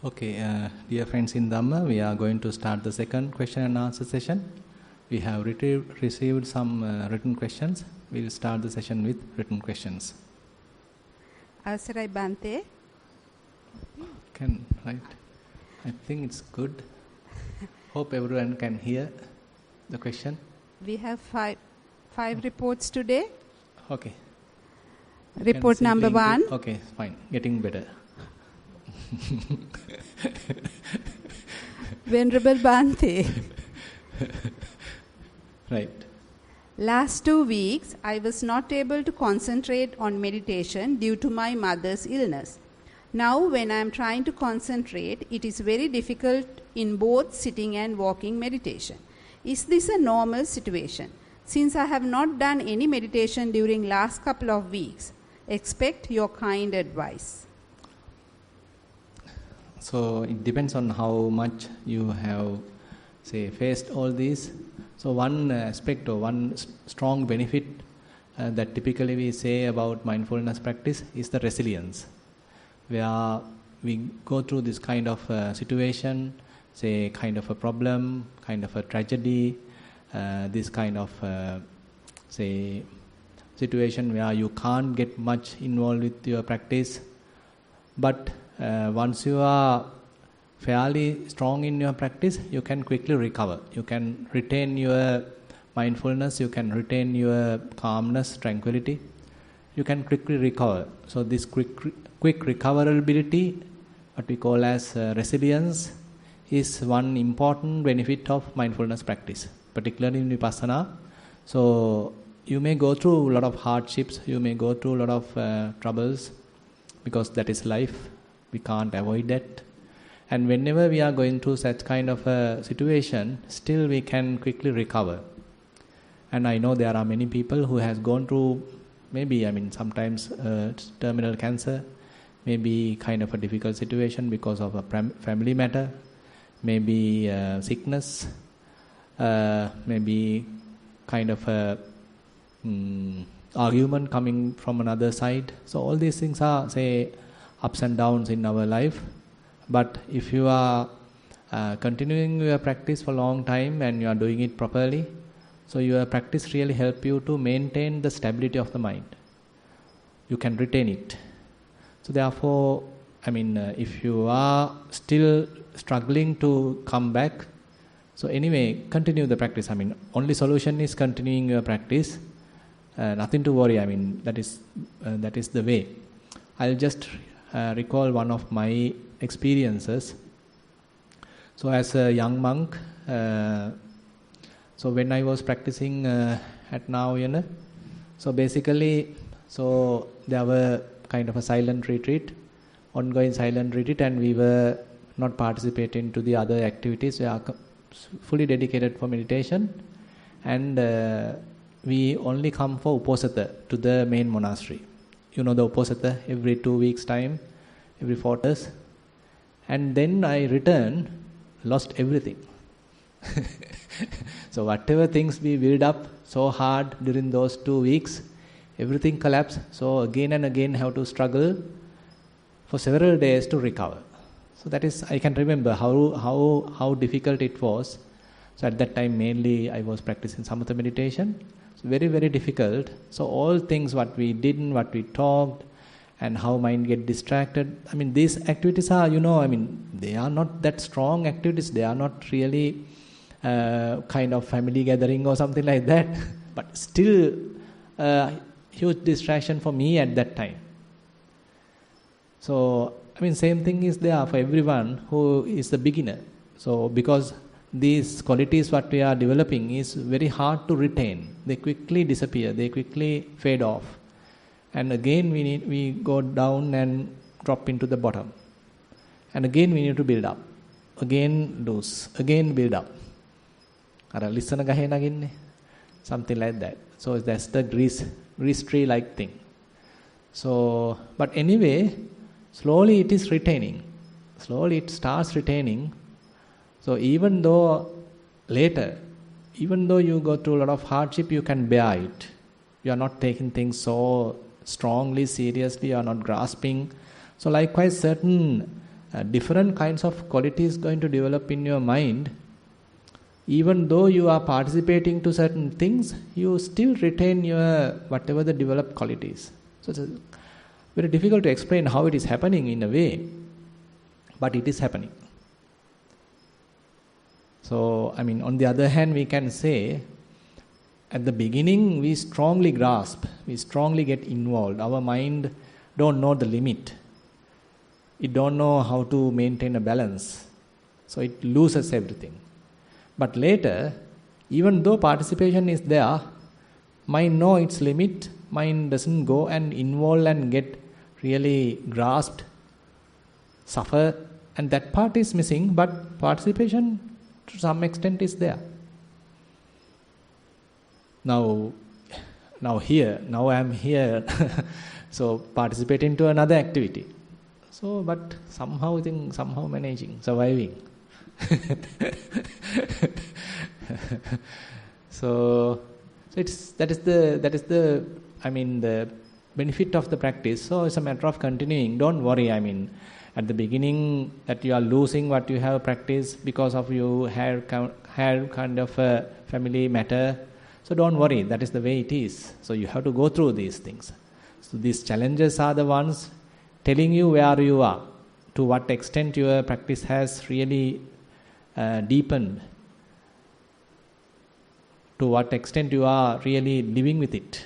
Okay, dear friends in Dhamma, we are going to start the second question and answer session. We have received some written questions. We will start the session with written questions. Asarai Bante. Right? I think it's good. Hope everyone can hear the question. We have five reports today. Okay. Report number 1. Okay, fine. Getting better. Venerable Bante. Right. Last 2 weeks, I was not able to concentrate on meditation due to my mother's illness. Now, when I am trying to concentrate, it is very difficult in both sitting and walking meditation. Is this a normal situation? Since I have not done any meditation during last couple of weeks, expect your kind advice. So it depends on how much you have, faced all these. So one aspect or one strong benefit that typically we say about mindfulness practice is the resilience, where we go through this kind of situation, kind of a problem, kind of a tragedy, this kind of situation where you can't get much involved with your practice, but once you are fairly strong in your practice, you can quickly recover. You can retain your mindfulness, you can retain your calmness, tranquility. You can quickly recover. So this quick recoverability, what we call as resilience, is one important benefit of mindfulness practice, particularly in Vipassana. So you may go through a lot of hardships, you may go through a lot of troubles, because that is life. We can't avoid that. And whenever we are going through such kind of a situation, still we can quickly recover. And I know there are many people who has gone through sometimes terminal cancer, maybe kind of a difficult situation because of a family matter, maybe sickness, maybe kind of a argument coming from another side. So all these things are, ups and downs in our life. But if you are continuing your practice for a long time and you are doing it properly, so your practice really help you to maintain the stability of the mind. You can retain it. So therefore, if you are still struggling to come back, so anyway, continue the practice. Only solution is continuing your practice. Nothing to worry. That is the way. I'll just recall one of my experiences. So as a young monk, so when I was practicing at Nissarana, so basically, so there were kind of a silent retreat, ongoing silent retreat, and we were not participating to the other activities. We are fully dedicated for meditation, and we only come for Uposatha to the main monastery. You know the Uposatha, every 2 weeks time, every 4 days. And then I returned, lost everything. So whatever things we build up so hard during those 2 weeks, everything collapsed. So again and again have to struggle for several days to recover. So that is, I can remember how difficult it was. So at that time mainly I was practicing samatha meditation. So very, very difficult. So all things what we did, what we talked, and how mind get distracted. These activities are, they are not that strong activities. They are not really kind of family gathering or something like that. But still, huge distraction for me at that time. So, same thing is there for everyone who is the beginner. So, because these qualities what we are developing is very hard to retain. They quickly disappear. They quickly fade off. And again we go down and drop into the bottom. And again we need to build up. Again lose. Again build up. Something like that. So that's the grease tree like thing. So, but anyway, slowly it is retaining. Slowly it starts retaining. So even though later, even though you go through a lot of hardship, you can bear it. You are not taking things so strongly, seriously, you are not grasping. So likewise, certain different kinds of qualities going to develop in your mind. Even though you are participating to certain things, you still retain your whatever the developed qualities. So it's very difficult to explain how it is happening in a way, but it is happening. So, on the other hand, we can say, at the beginning, we strongly grasp, we strongly get involved. Our mind don't know the limit. It don't know how to maintain a balance. So it loses everything. But later, even though participation is there, mind know its limit, mind doesn't go and involve and get really grasped, suffer, and that part is missing, but participation to some extent is there. Now I am here, so participating to another activity. So, but somehow managing, surviving. so that is the benefit of the practice. So it's a matter of continuing. Don't worry. At the beginning that you are losing what you have practiced because of you had kind of a family matter. So don't worry. That is the way it is. So you have to go through these things. So these challenges are the ones telling you where you are, to what extent your practice has really deepened, to what extent you are really living with it.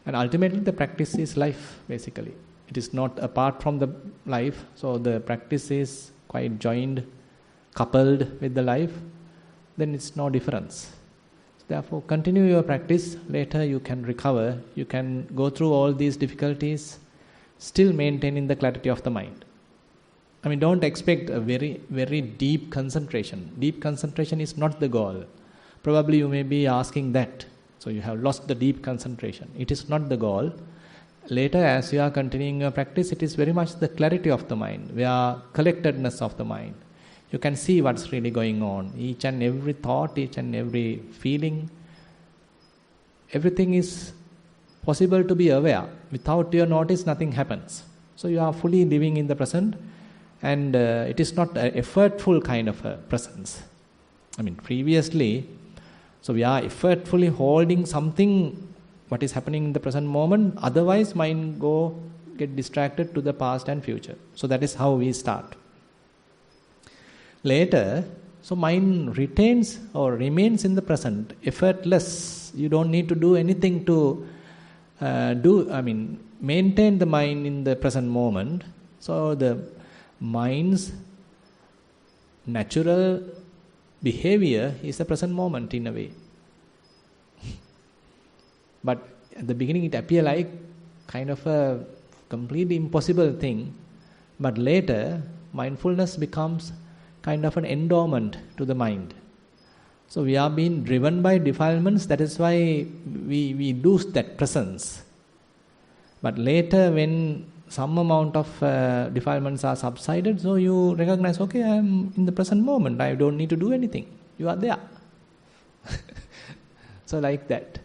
And ultimately the practice is life, basically. It is not apart from the life, so the practice is quite joined, coupled with the life, then it's no difference. Therefore, continue your practice. Later you can recover, you can go through all these difficulties, still maintaining the clarity of the mind. Don't expect a very, very deep concentration. Deep concentration is not the goal. Probably you may be asking that. So you have lost the deep concentration. It is not the goal. Later, as you are continuing your practice, it is very much the clarity of the mind, where collectedness of the mind. You can see what's really going on. Each and every thought, each and every feeling, everything is possible to be aware. Without your notice, nothing happens. So you are fully living in the present, and it is not an effortful kind of a presence. Previously, so we are effortfully holding something, what is happening in the present moment. Otherwise, mind get distracted to the past and future. So that is how we start. Later, so mind retains or remains in the present, effortless. You don't need to do anything to maintain the mind in the present moment. So the mind's natural behavior is the present moment in a way. But at the beginning it appears like kind of a completely impossible thing. But later, mindfulness becomes kind of an endowment to the mind. So we are being driven by defilements, that is why we lose that presence. But later, when some amount of defilements are subsided, so you recognize, okay, I am in the present moment, I don't need to do anything. You are there. So like that.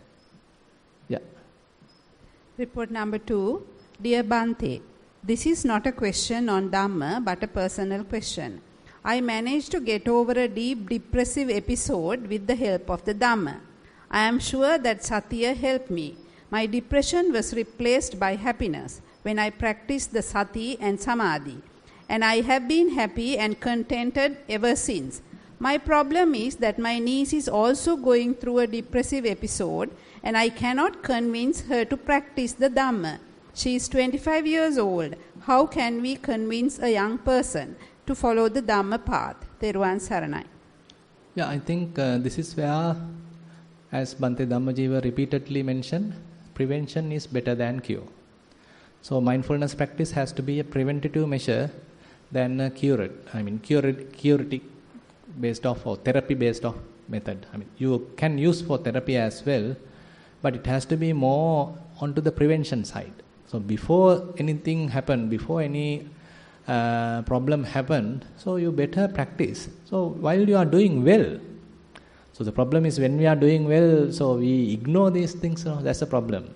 Yeah. Report number 2. Dear Bhante, this is not a question on Dhamma, but a personal question. I managed to get over a deep depressive episode with the help of the Dhamma. I am sure that Satya helped me. My depression was replaced by happiness when I practiced the Sati and Samadhi, and I have been happy and contented ever since. My problem is that my niece is also going through a depressive episode, and I cannot convince her to practice the Dhamma. She is 25 years old. How can we convince a young person to follow the Dhamma path? Theruvan Saranai. Yeah, I think this is where, as Bhante Dhammajiva repeatedly mentioned, prevention is better than cure. So mindfulness practice has to be a preventative measure than a curative based off or therapy based off method. You can use for therapy as well, but it has to be more onto the prevention side. So before anything happened, before any problem happened, so you better practice. So while you are doing well, so the problem is when we are doing well, so we ignore these things, that's the problem.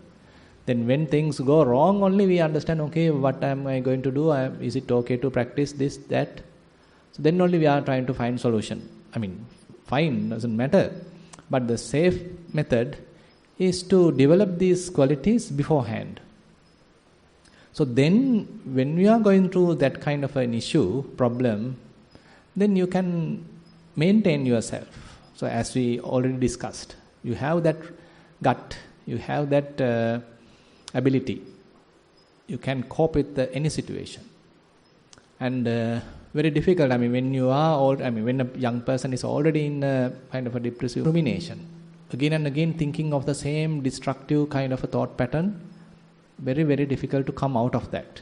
Then when things go wrong, only we understand, okay, what am I going to do? Is it okay to practice this, that? So then only we are trying to find solution. I mean, fine, doesn't matter. But the safe method is to develop these qualities beforehand. So then, when we are going through that kind of an issue, problem, then you can maintain yourself. So as we already discussed, you have that gut, you have that ability. You can cope with any situation. And very difficult, I mean, when you are old, I mean, when a young person is already in a kind of a depressive rumination, again and again thinking of the same destructive kind of a thought pattern, very, very difficult to come out of that.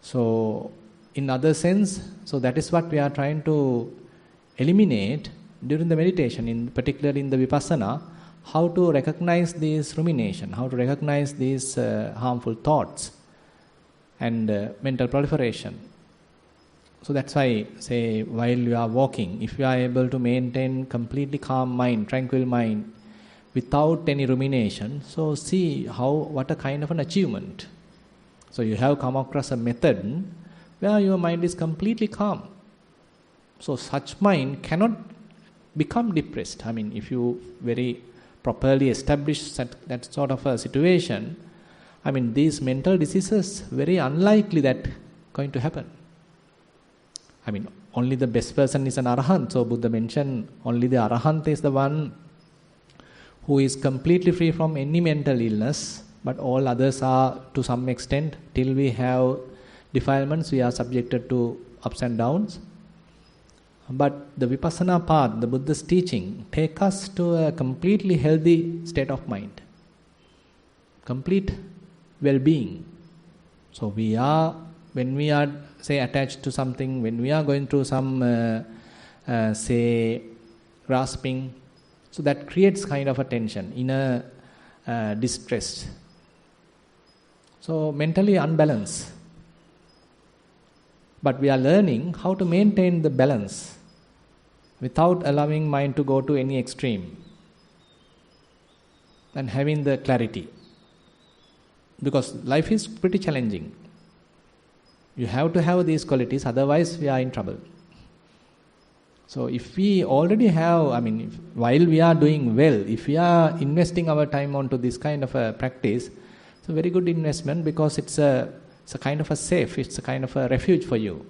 So, in other sense, so that is what we are trying to eliminate during the meditation, particularly in the Vipassana, how to recognize this rumination, how to recognize these harmful thoughts and mental proliferation. So that's why, say, while you are walking, if you are able to maintain completely calm mind, tranquil mind, without any rumination, so see what a kind of an achievement. So you have come across a method where your mind is completely calm. So such mind cannot become depressed. I mean, if you very properly establish that sort of a situation, I mean, these mental diseases, very unlikely that going to happen. I mean, only the best person is an arahant. So Buddha mentioned only the arahant is the one who is completely free from any mental illness, but all others are to some extent, till we have defilements, we are subjected to ups and downs. But the Vipassana path, the Buddha's teaching, take us to a completely healthy state of mind, complete well-being. So when we are, say, attached to something, when we are going through some, say, grasping, so that creates kind of a tension, inner distress. So mentally unbalanced. But we are learning how to maintain the balance without allowing mind to go to any extreme and having the clarity. Because life is pretty challenging. You have to have these qualities, otherwise we are in trouble. So if we already have, I mean, while we are doing well, if we are investing our time onto this kind of a practice, it's a very good investment, because it's a kind of a safe, it's a kind of a refuge for you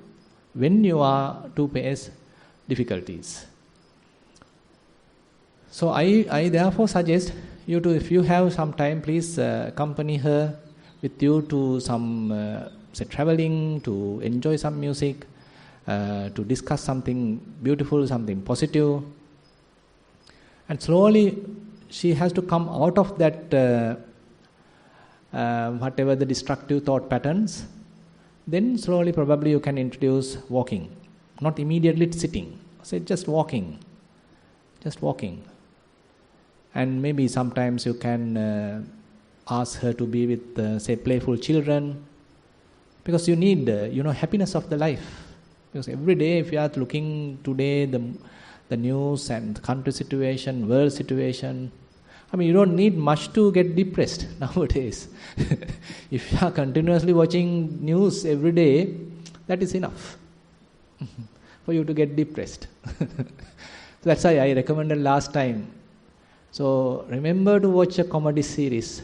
when you are to face difficulties. So I therefore suggest you to, if you have some time, please accompany her with you to some, say, traveling, to enjoy some music, to discuss something beautiful, something positive. And slowly she has to come out of that whatever the destructive thought patterns. Then slowly probably you can introduce walking, not immediately sitting. Say just walking. And maybe sometimes you can ask her to be with, say, playful children, because you need, happiness of the life. Because every day, if you are looking today, the news and the country situation, world situation, I mean, you don't need much to get depressed nowadays. If you are continuously watching news every day, that is enough for you to get depressed. So that's why I recommended last time. So remember to watch a comedy series,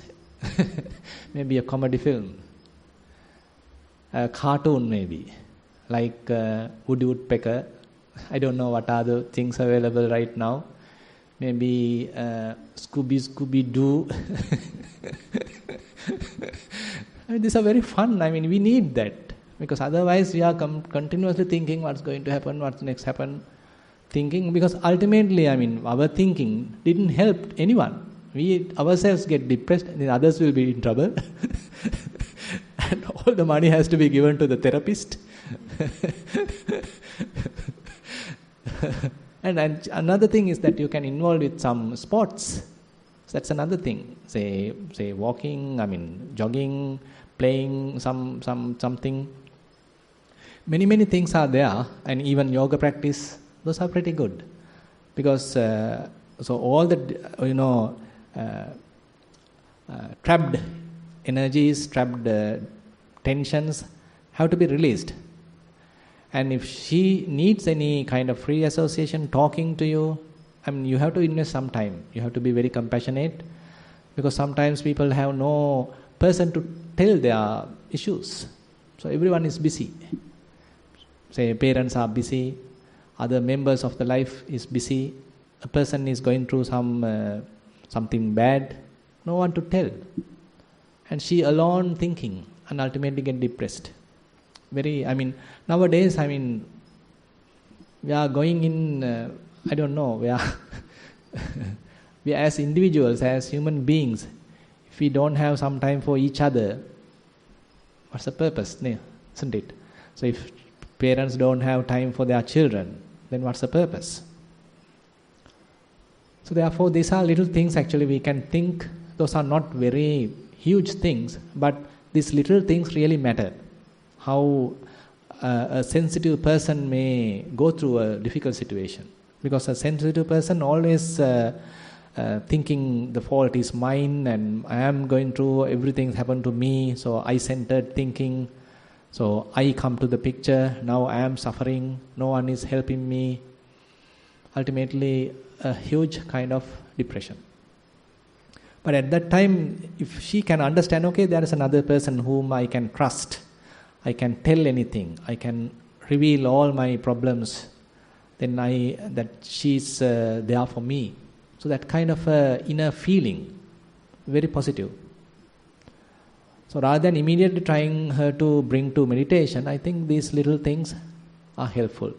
maybe a comedy film, a cartoon maybe, like Woody Woodpecker. I don't know what are the things available right now. Maybe Scooby-Doo. These are very fun. I mean, we need that, because otherwise we are continuously thinking what's going to happen, what's next happen, thinking, because ultimately, I mean, our thinking didn't help anyone. We ourselves get depressed, and then others will be in trouble. And all the money has to be given to the therapist. And another thing is that you can involve with some sports. So that's another thing. Say walking, I mean jogging, playing something. Many things are there, and even yoga practice. Those are pretty good, because so all the trapped energies, trapped tensions have to be released. And if she needs any kind of free association, talking to you, you have to invest some time. You have to be very compassionate, because sometimes people have no person to tell their issues. So everyone is busy. Say parents are busy, other members of the life is busy, a person is going through something bad, no one to tell. And she alone thinking and ultimately get depressed. Nowadays, we are going in, I don't know, we are as individuals, as human beings, if we don't have some time for each other, what's the purpose? Isn't it? So if parents don't have time for their children, then what's the purpose? So therefore, these are little things actually we can think. Those are not very huge things, but these little things really matter. How a sensitive person may go through a difficult situation. Because a sensitive person always thinking the fault is mine, and I am going through, everything happened to me, so I-centered thinking. So I come to the picture, now I am suffering, no one is helping me. Ultimately, a huge kind of depression. But at that time, if she can understand, okay, there is another person whom I can trust, I can tell anything, I can reveal all my problems, then that she's there for me. So that kind of inner feeling, very positive. So rather than immediately trying her to bring to meditation, I think these little things are helpful.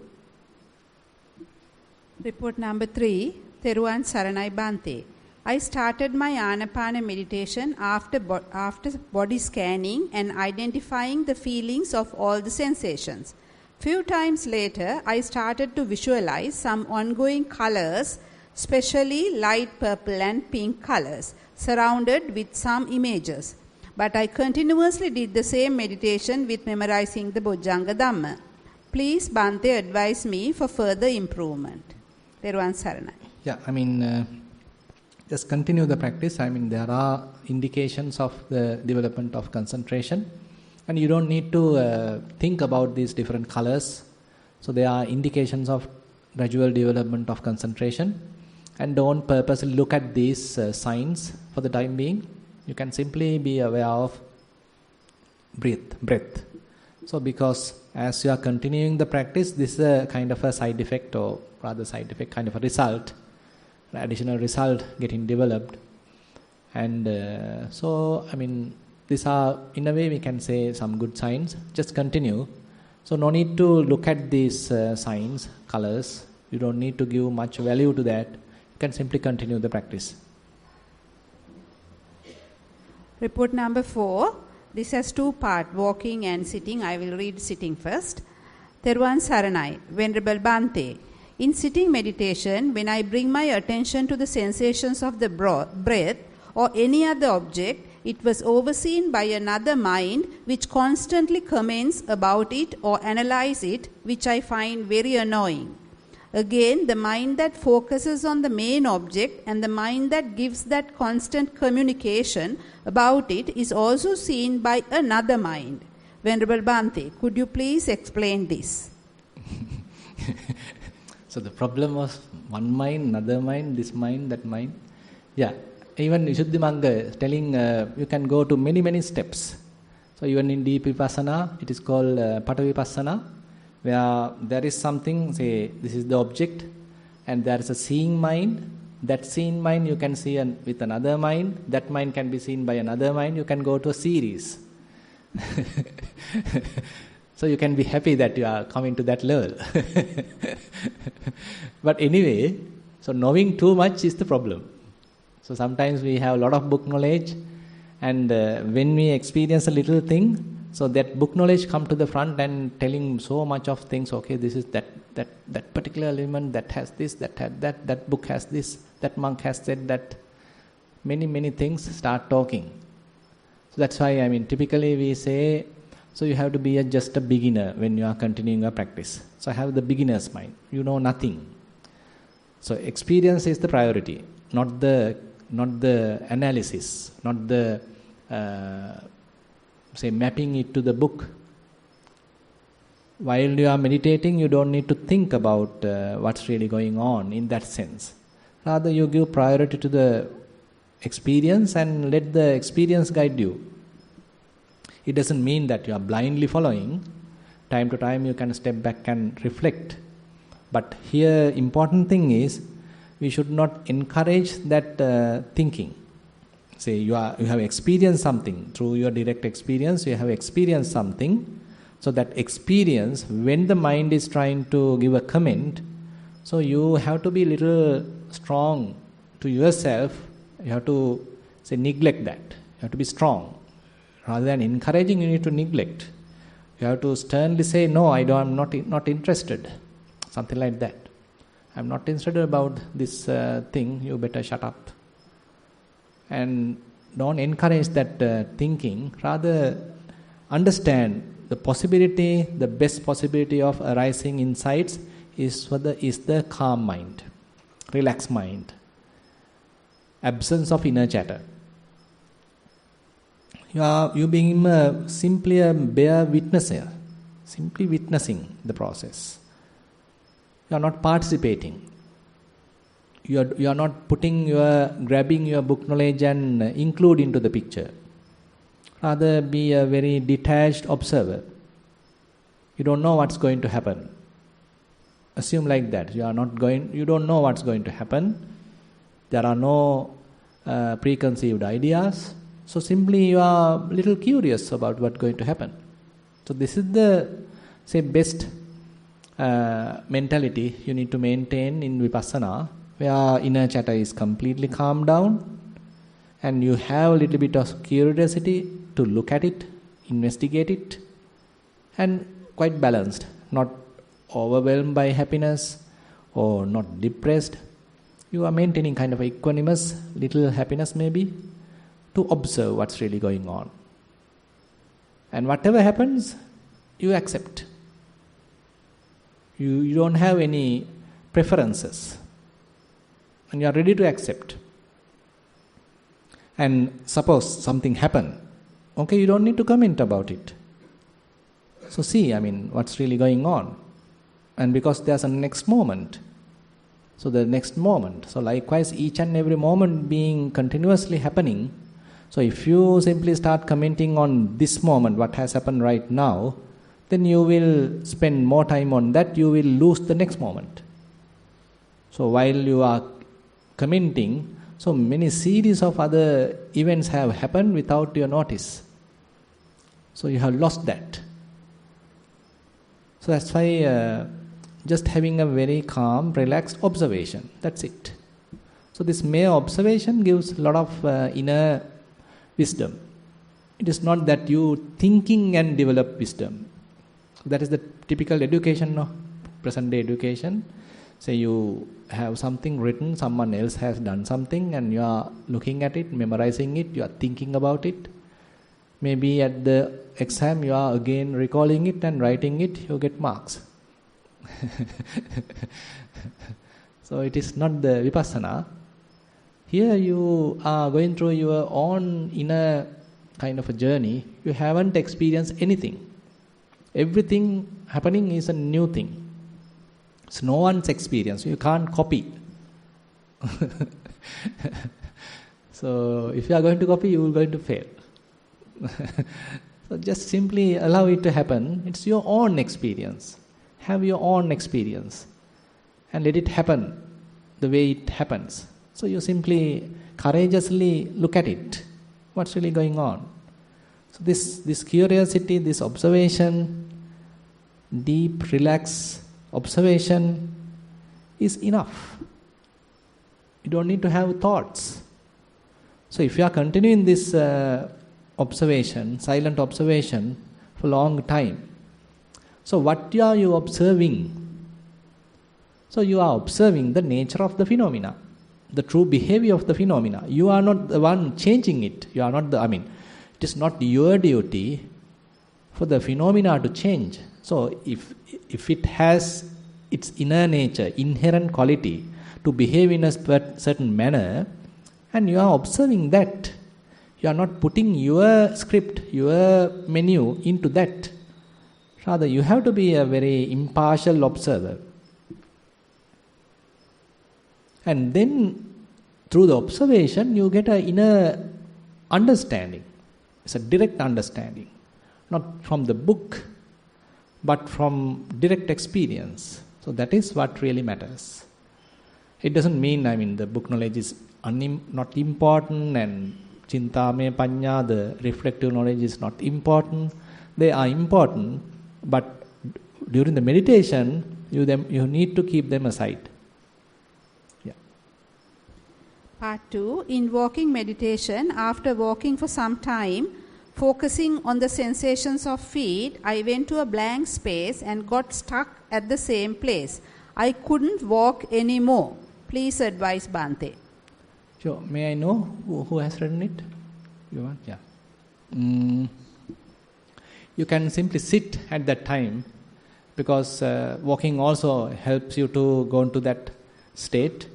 Report number 3, Theruvan Saranai Bhante. I started my Anapana meditation after body scanning and identifying the feelings of all the sensations. Few times later, I started to visualize some ongoing colors, especially light purple and pink colors, surrounded with some images. But I continuously did the same meditation with memorizing the Bojjhanga Dhamma. Please, Bhante, advise me for further improvement. Theruvan Saranai. Yeah, just continue the practice. There are indications of the development of concentration. And you don't need to think about these different colors. So there are indications of gradual development of concentration. And don't purposely look at these signs for the time being. You can simply be aware of breath. So because as you are continuing the practice, this is a kind of a side effect, or rather side effect, kind of a result, an additional result getting developed. And these are, in a way, we can say some good signs. Just continue. So no need to look at these signs, colors. You don't need to give much value to that. You can simply continue the practice. Report number 4. This has 2 parts, walking and sitting. I will read sitting first. Theruvan Saranai, Venerable Bhante. In sitting meditation, when I bring my attention to the sensations of the breath or any other object, it was overseen by another mind which constantly comments about it or analyzes it, which I find very annoying. Again, the mind that focuses on the main object and the mind that gives that constant communication about it is also seen by another mind. Venerable Bhante, could you please explain this? So the problem was one mind, another mind, this mind, that mind. Yeah, even Visuddhimagga is telling you can go to many steps. So even in deep Vipassana, it is called Pata Vipassana, where there is something, say this is the object, and there is a seeing mind. That seeing mind you can see with another mind. That mind can be seen by another mind. You can go to a series. So you can be happy that you are coming to that level. But anyway, so knowing too much is the problem. So sometimes we have a lot of book knowledge, and when we experience a little thing, so that book knowledge come to the front and telling so much of things. Okay, this is that particular element that has this, that had that book has this, that monk has said that. Many things start talking. So that's why typically we say, so you have to be just a beginner when you are continuing a practice. So have the beginner's mind. You know nothing. So experience is the priority, not the not the analysis, not the mapping it to the book. While you are meditating, you don't need to think about what's really going on in that sense. Rather, you give priority to the experience and let the experience guide you. It doesn't mean that you are blindly following. Time to time you can step back and reflect. But here, important thing is, we should not encourage that thinking. Say you have experienced something through your direct experience. You have experienced something, so that experience, when the mind is trying to give a comment, so you have to be little strong to yourself. You have to neglect that. You have to be strong. Rather than encouraging, you need to neglect. You have to sternly say, no, I'm not interested. Something like that. I'm not interested about this thing, you better shut up. And don't encourage that thinking. Rather, understand the possibility, the best possibility of arising insights is the calm mind, relaxed mind, absence of inner chatter. You being simply a bare witnesser, simply witnessing the process. You are not participating. You are not grabbing your book knowledge and include into the picture. Rather, be a very detached observer. You don't know what's going to happen. Assume like that. You don't know what's going to happen. There are no preconceived ideas. So simply you are a little curious about what's going to happen. So this is the best mentality you need to maintain in Vipassana, where inner chatter is completely calmed down and you have a little bit of curiosity to look at it, investigate it, and quite balanced, not overwhelmed by happiness or not depressed. You are maintaining kind of equanimous, little happiness maybe, to observe what's really going on. And whatever happens, you accept. You don't have any preferences. And you are ready to accept. And suppose something happened. Okay, you don't need to comment about it. So see, what's really going on. And because there's a next moment. So the next moment. So likewise, each and every moment being continuously happening. So if you simply start commenting on this moment, what has happened right now, then you will spend more time on that, you will lose the next moment. So while you are commenting, so many series of other events have happened without your notice. So you have lost that. So that's why just having a very calm, relaxed observation, that's it. So this mere observation gives a lot of inner wisdom. It is not that you thinking and develop wisdom. That is the typical education, no? Present day education. Say you have something written, someone else has done something and you are looking at it, memorizing it, you are thinking about it. Maybe at the exam you are again recalling it and writing it, you get marks. So it is not the Vipassana. Here you are going through your own inner kind of a journey. You haven't experienced anything. Everything happening is a new thing. It's no one's experience. You can't copy. So if you are going to copy, you are going to fail. So just simply allow it to happen. It's your own experience. Have your own experience. And let it happen the way it happens. So you simply courageously look at it. What's really going on? So this curiosity, this observation, deep, relaxed observation is enough. You don't need to have thoughts. So if you are continuing this observation, silent observation for a long time, so what are you observing? So you are observing the nature of the phenomena, the true behavior of the phenomena. You are not the one changing it. You are not it is not your duty for the phenomena to change. So if it has its inner nature, inherent quality to behave in a certain manner, And you are observing that. You are not putting your script, your menu into that. Rather, you have to be a very impartial observer. And then, through the observation, you get an inner understanding. It's a direct understanding. Not from the book, but from direct experience. So that is what really matters. It doesn't mean, the book knowledge is not important, and Chintamaya Panya, the reflective knowledge, is not important. They are important, but during the meditation, you need to keep them aside. Yeah. Part 2. In walking meditation, after walking for some time, focusing on the sensations of feet, I went to a blank space and got stuck at the same place. I couldn't walk anymore. Please advise Bhante. Sure. May I know who has written it? You want? Yeah. You can simply sit at that time, because walking also helps you to go into that state.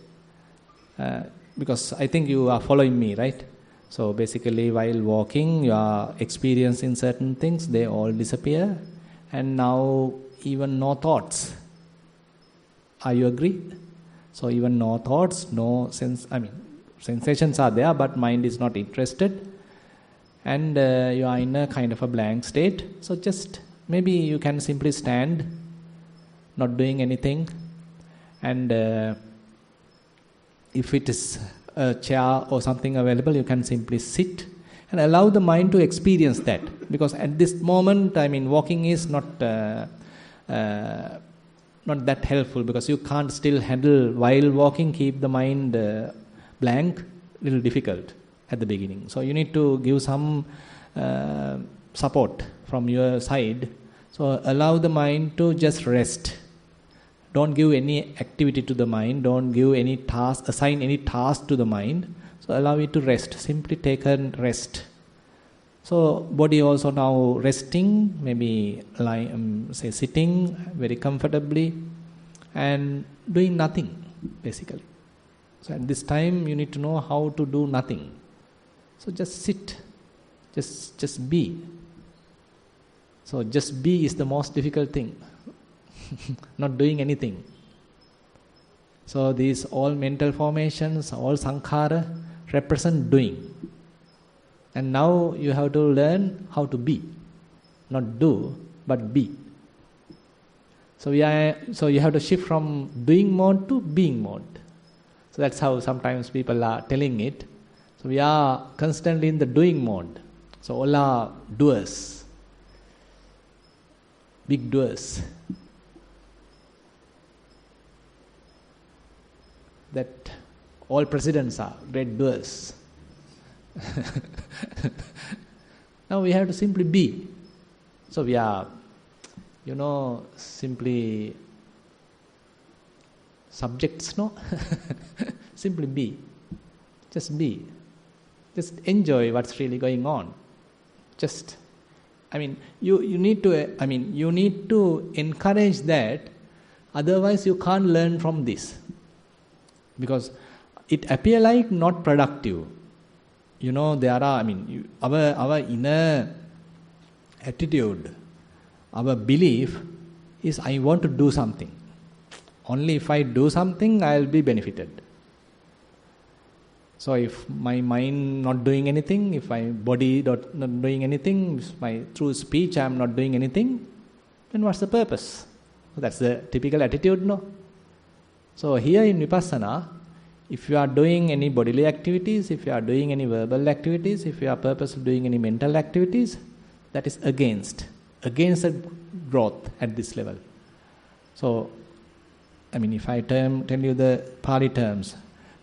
Because I think you are following me, right? So basically, while walking, you are experiencing certain things, they all disappear, and now even no thoughts. Are you agree? So even no thoughts, no sense. Sensations are there, but mind is not interested, and you are in a kind of a blank state. So just maybe you can simply stand, not doing anything, and if it is a chair or something available, you can simply sit and allow the mind to experience that. Because at this moment, walking is not that helpful, because you can't still handle, while walking, keep the mind blank, little difficult at the beginning. So you need to give some support from your side. So allow the mind to just rest. Don't give any activity to the mind. Don't give any task, assign any task to the mind. So allow it to rest. Simply take a rest. So body also now resting, maybe say sitting very comfortably and doing nothing, basically. So at this time you need to know how to do nothing. So just sit, just be. So just be is the most difficult thing. Not doing anything. So these all mental formations, all sankhara represent doing. And now you have to learn how to be. Not do, but be. So you have to shift from doing mode to being mode. So that's how sometimes people are telling it. So we are constantly in the doing mode. So all are doers. Big doers. That all presidents are great doers. Now we have to simply be. So we are, simply subjects, no? Simply be. Just be. Just enjoy what's really going on. Just, you need to encourage that. Otherwise you can't learn from this. Because it appear like not productive. There are, our inner attitude, our belief is, I want to do something. Only if I do something, I will be benefited. So if my mind not doing anything, if my body not doing anything, through speech I am not doing anything, then what's the purpose? That's the typical attitude, no? So here in Vipassana, if you are doing any bodily activities, if you are doing any verbal activities, if you are purposely doing any mental activities, that is against the growth at this level. So, if I tell you the Pali terms,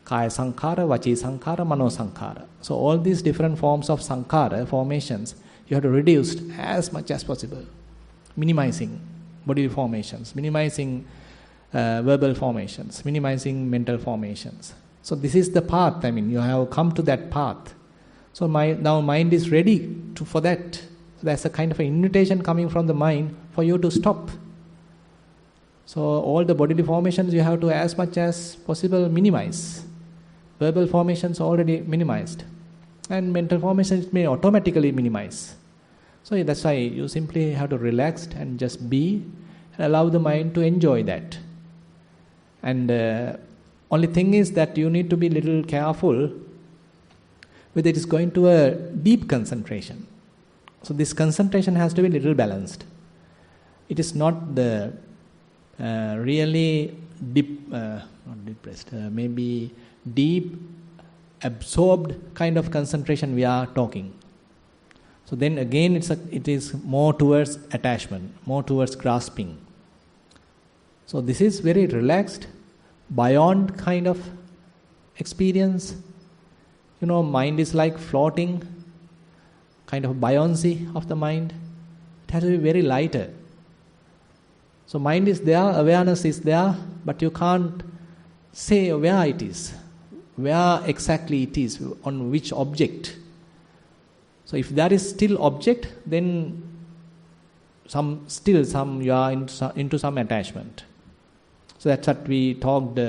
Kaya Sankhara, Vachi Sankhara, Mano Sankhara. So all these different forms of Sankhara, formations, you have to reduce as much as possible. Minimizing bodily formations, minimizing verbal formations, minimizing mental formations. So this is the path. You have come to that path. So now mind is ready for that. There's a kind of an invitation coming from the mind for you to stop. So all the bodily formations you have to, as much as possible, minimize. verbal formations already minimized, and mental formations may automatically minimize. So that's why you simply have to relax and just be and allow the mind to enjoy that. And only thing is that you need to be a little careful whether it is going to a deep concentration. So this concentration has to be a little balanced. It is not the really deep, not depressed, maybe deep, absorbed kind of concentration we are talking. So then again it is more towards attachment, more towards grasping. So this is very relaxed, buoyant kind of experience. Mind is like floating, kind of buoyancy of the mind. It has to be very lighter. So mind is there, awareness is there, but you can't say where it is, where exactly it is, on which object. So if there is still object, then some you are into some attachment. So that's what we talked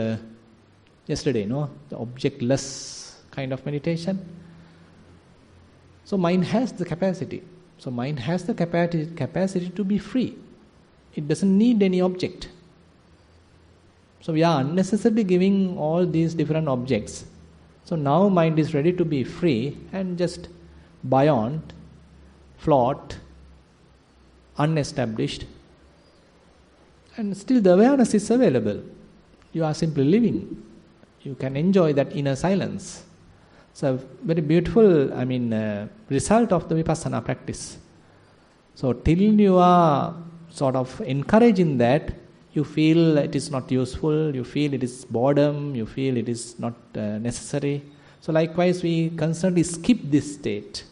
yesterday, no? The objectless kind of meditation. So mind has the capacity. So mind has the capacity to be free. It doesn't need any object. So we are unnecessarily giving all these different objects. So now mind is ready to be free and just buoyant, float, unestablished. And still the awareness is available. You are simply living. You can enjoy that inner silence. So very beautiful, result of the Vipassana practice. So till you are sort of encouraging that, you feel it is not useful, you feel it is boredom, you feel it is not necessary. So likewise we constantly skip this state.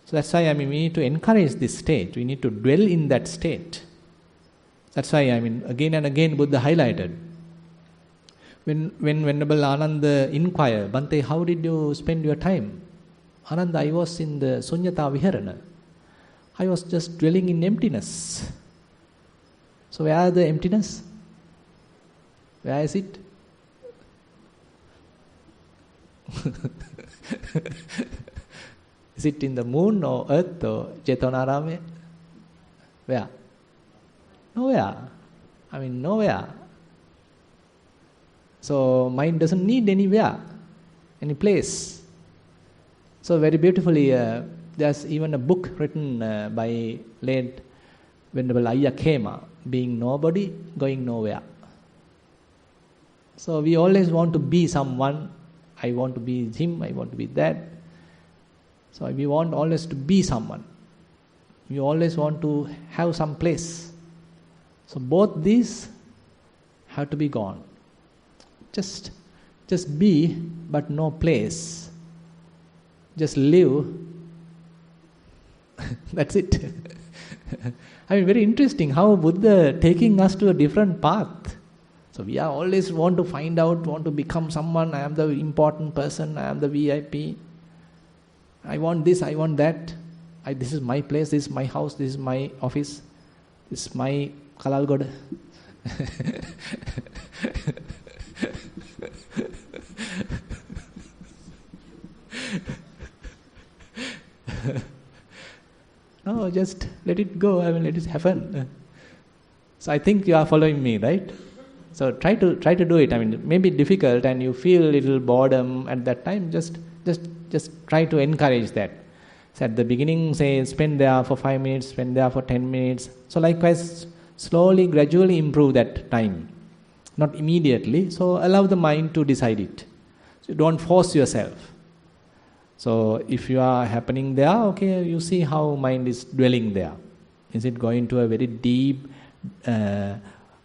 So that's why we need to encourage this state. We need to dwell in that state. That's why again and again Buddha highlighted. When Venerable Ananda inquired, Bhante, how did you spend your time? Ananda, I was in the Sunyata Viharana. I was just dwelling in emptiness. So where is the emptiness? Where is it? Is it in the moon or earth or Chetanarame? Where? Nowhere. Nowhere. So mind doesn't need anywhere, any place. So very beautifully, there's even a book written by late Venerable Ayya Khema, being nobody, going nowhere. So we always want to be someone. I want to be him, I want to be that. So we want always to be someone. We always want to have some place. So both these have to be gone. Just be, but no place. Just live. That's it. Very interesting how Buddha taking us to a different path. So we are always want to find out, want to become someone. I am the important person. I am the VIP. I want this, I want that. This is my place, this is my house, this is my office, this is my Kalalgoda. No, just let it go. Let it happen. So I think you are following me, right? So try to do it. It may be difficult, and you feel a little boredom at that time. Just try to encourage that. So at the beginning, say spend there for 5 minutes, spend there for 10 minutes. So likewise, slowly, gradually improve that time. Not immediately. So allow the mind to decide it. So don't force yourself. So if you are happening there, okay, you see how mind is dwelling there. Is it going to a very deep,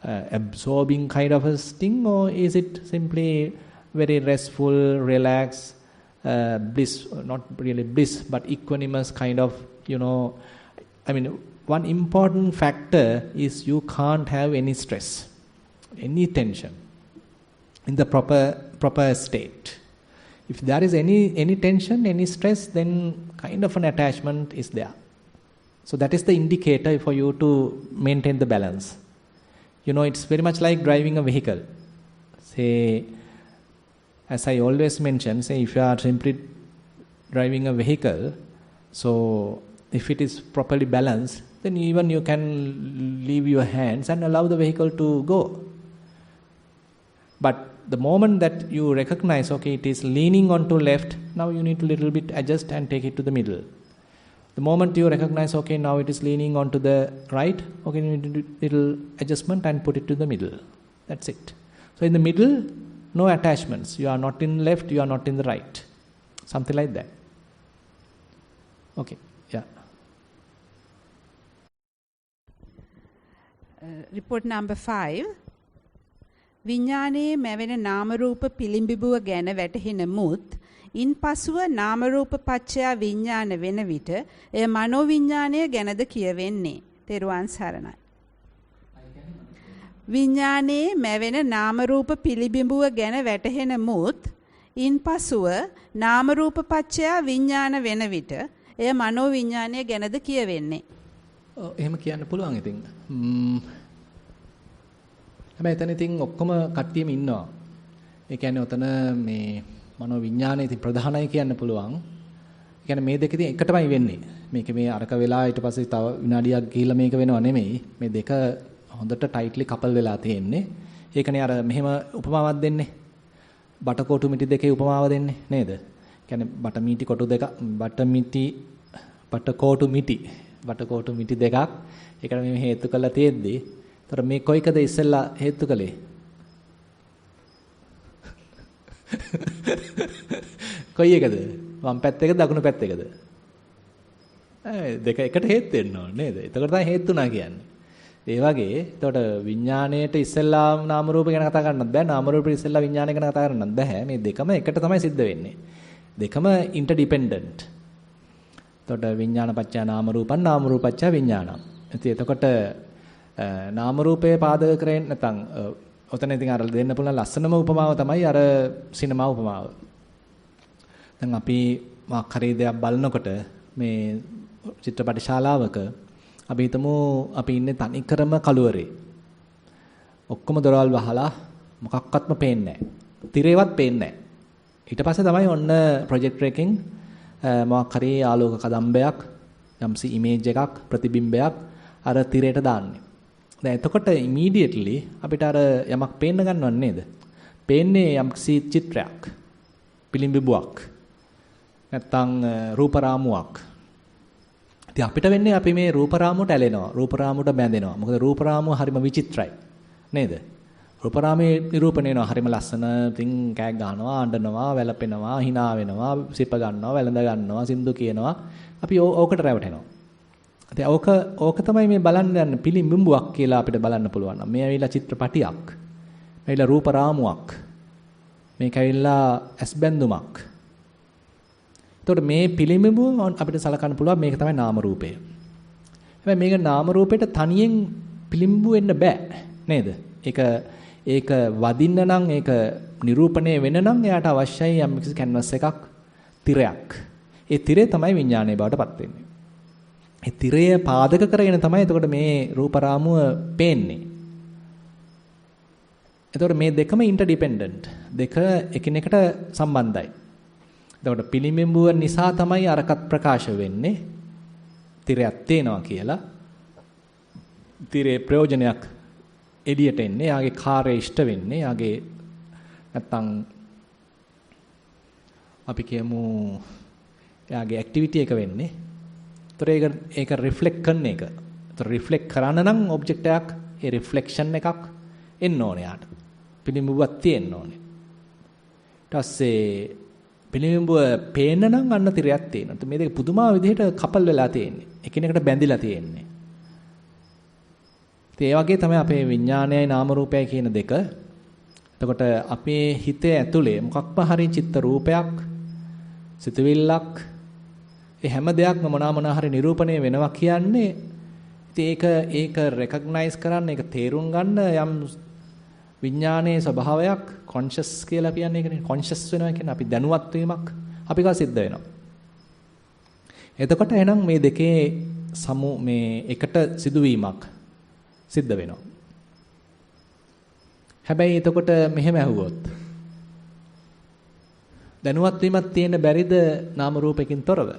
absorbing kind of a thing, or is it simply very restful, relaxed, bliss, not really bliss, but equanimous kind of, one important factor is you can't have any stress, any tension in the proper state. If there is any tension, any stress, then kind of an attachment is there. So that is the indicator for you to maintain the balance. It's very much like driving a vehicle. Say, as I always mention, say if you are simply driving a vehicle, so if it is properly balanced, then even you can leave your hands and allow the vehicle to go. But the moment that you recognize, okay, it is leaning onto left, now you need to little bit adjust and take it to the middle. The moment you recognize, okay, now it is leaning onto the right, okay, you need to do little adjustment and put it to the middle. That's it. So in the middle, no attachments. You are not in left, you are not in the right. Something like that. Okay, yeah. Report number 5. විඥානයේ මැවෙන නාම රූප පිළිඹිබුව ගැන වැටහෙන මුත් ඉන් පසුව නාම රූප පච්චය විඥාන වෙන විට එය මනෝ විඥානය ගැනද කියවෙන්නේ. තෙරුවන් සරණයි. විඥානයේ මැවෙන නාම රූප පිළිඹිබුව ගැන වැටහෙන මුත් ඉන් පසුව නාම රූප පච්චය විඥාන වෙන විට එය මනෝ විඥානය ගැනද කියවෙන්නේ. එහෙම කියන්න පුළුවන් ඉතින්. හැබැයි එතන ඉතින් ඔක්කොම කට්ටියම ඉන්නවා. ඒ කියන්නේ ඔතන මේ මනෝ විඥානය ඉතින් ප්‍රධානයි කියන්න පුළුවන්. ඒ කියන්නේ මේ දෙක ඉතින් එකටමයි වෙන්නේ. මේක මේ අරක වෙලා ඊට පස්සේ තව විනාඩියක් ගිහිල්ලා මේක වෙනව නෙමෙයි. මේ දෙක හොඳට ටයිට්ලි කපල් වෙලා තියෙන්නේ. ඒකනේ අර මෙහෙම උපමාවක් දෙන්නේ. බටකොටු මිටි දෙකේ උපමාව දෙන්නේ නේද? ඒ කියන්නේ බටකොටු මිටි දෙකක්. ඒකට මේ හේතු කරලා තියෙද්දි තර මේ කොයිකද ඉස්සෙල්ලා හේතු කළේ? කොයි එකද? වම් පැත්තේකද දකුණු පැත්තේකද? දෙක එකට හේතු වෙන්න ඕනේ නේද? එතකොට තමයි හේතුණා කියන්නේ. ඒ වගේ එතකොට විඥාණයට ඉස්සෙල්ලා නාම රූප ගැන කතා කරන්නත් බෑ. නාම රූපෙ ඉස්සෙල්ලා විඥාණය ගැන කතා කරන්නත් බෑ. මේ දෙකම එකට තමයි සිද්ධ වෙන්නේ. දෙකම interdependent. එතකොට විඥාන පත්‍ය නාම රූපං නාම රූපච්ඡ විඥානං. ඉතින් එතකොට නාම රූපයේ පාදක කරගෙන නැත්නම් ඔතන ඉතින් අර දෙන්න පුළුවන් ලස්සනම උපමාව තමයි අර සිනමා උපමාව. දැන් අපි මාක් හරි දෙයක් බලනකොට මේ චිත්‍රපට ශාලාවක අපි හිතමු අපි ඉන්නේ තනිකරම කළුවරේ. ඔක්කොම දොරවල් වහලා මොකක්වත්ම පේන්නේ නැහැ. තිරේවත් පේන්නේ නැහැ. ඊට පස්සේ තමයි ඔන්න ප්‍රොජෙක්ටර් එකකින් මොකක් හරි ආලෝක කදම්බයක් යම්සි ඉමේජ් එකක් ප්‍රතිබිම්බයක් අර තිරේට දාන්නේ. දැන් එතකොට ඉමීඩියට්ලි අපිට අර යමක් පේන්න ගන්නව නේද? පේන්නේ යම්කිසි චිත්‍රයක්. පිළිඹිබුවක්. නැත්තම් රූප රාමුවක්. ඉතින් අපිට වෙන්නේ අපි මේ රූප රාමුවට ඇලෙනවා. රූප රාමුවට බැඳෙනවා. මොකද රූප රාමුව හරිම විචිත්‍රයි. නේද? රූප රාමයේ නිරූපණය වෙනවා හරිම ලස්සන. ඉතින් කෑග් ගන්නවා, අඬනවා, වැළපෙනවා, hina වෙනවා, සිප ගන්නවා, වැළඳ ගන්නවා, සින්දු කියනවා. අපි ඕකට රැවටෙනවා. ඉතින් ඕක තමයි මේ බලන්න යන පිළිඹුවක් කියලා අපිට බලන්න පුළුවන්. මේ ඇවිල්ලා චිත්‍රපටියක්. මේ ඇවිල්ලා රූප රාමුවක්. මේක ඇවිල්ලා ඇස්බැඳුමක්. එතකොට මේ පිළිඹුව අපිට සලකන්න පුළුවන් මේක තමයි නාම රූපය. හැබැයි මේක නාම රූපයට තනියෙන් පිළිඹු වෙන්න බෑ නේද? ඒක වදින්න නම් ඒක නිරූපණය වෙන්න නම් එයාට අවශ්‍යයි යම්කිසි කැන්වස් එකක්, තිරයක්. ඒ තිරය තමයි විඥානයේ බවට පත් වෙන්නේ. ඒ තිරය පාදක කරගෙන තමයි එතකොට මේ රූප රාමුව පේන්නේ. එතකොට මේ දෙකම ඉන්ටර්ඩිපෙන්ඩන්ට්. දෙක එකිනෙකට සම්බන්ධයි. එතකොට පිළිඹුව නිසා තමයි අරකට ප්‍රකාශ වෙන්නේ. තිරයක් තේනවා කියලා. තිරේ ප්‍රයෝජනයක් එළියට එන්නේ. යාගේ කාර්යය ඉෂ්ට වෙන්නේ. යාගේ නැත්තම් අපි කියමු යාගේ ඇක්ටිවිටි එක වෙන්නේ. ඒතර ඒක රිෆ්ලෙක්ට් කරන එක. ඒතර රිෆ්ලෙක්ට් කරන්න නම් ඔබ්ජෙක්ට් එකක් ඒ රිෆ්ලෙක්ෂන් එකක් එන්න ඕනේ යාට. පිළිඹුවක් තියෙන්න ඕනේ. ඊට පස්සේ පිළිඹුව පේන්න නම් අන්න තිරයක් තියෙනවා. මේ දෙක පුදුමා විදිහට කපල් වෙලා තියෙන්නේ. එකිනෙකට බැඳිලා තියෙන්නේ. ඒ වගේ තමයි අපේ විඥානයයි නාම රූපයයි කියන දෙක. එතකොට අපේ හිතේ ඇතුලේ මොකක්ම හරි චිත්ත රූපයක්, සිතුවිල්ලක්, ඒ හැම දෙයක්ම මොනවා හරි නිරූපණය වෙනවා කියන්නේ ඉතින් ඒක රෙකග්නයිස් කරන්න, ඒක තේරුම් ගන්න යම් විඥානයේ ස්වභාවයක් කොන්ෂස් කියලා කියන්නේ ඒකනේ. කොන්ෂස් වෙනවා කියන්නේ අපි දැනුවත් වීමක් අපි ගා සිද්ධ වෙනවා. එතකොට එහෙනම් මේ දෙකේ මේ එකට සිදුවීමක් සිද්ධ වෙනවා. හැබැයි එතකොට මෙහෙම ඇහුවොත් දැනුවත් වීමක් තියෙන බැරිද නාම රූපයකින් තොරව?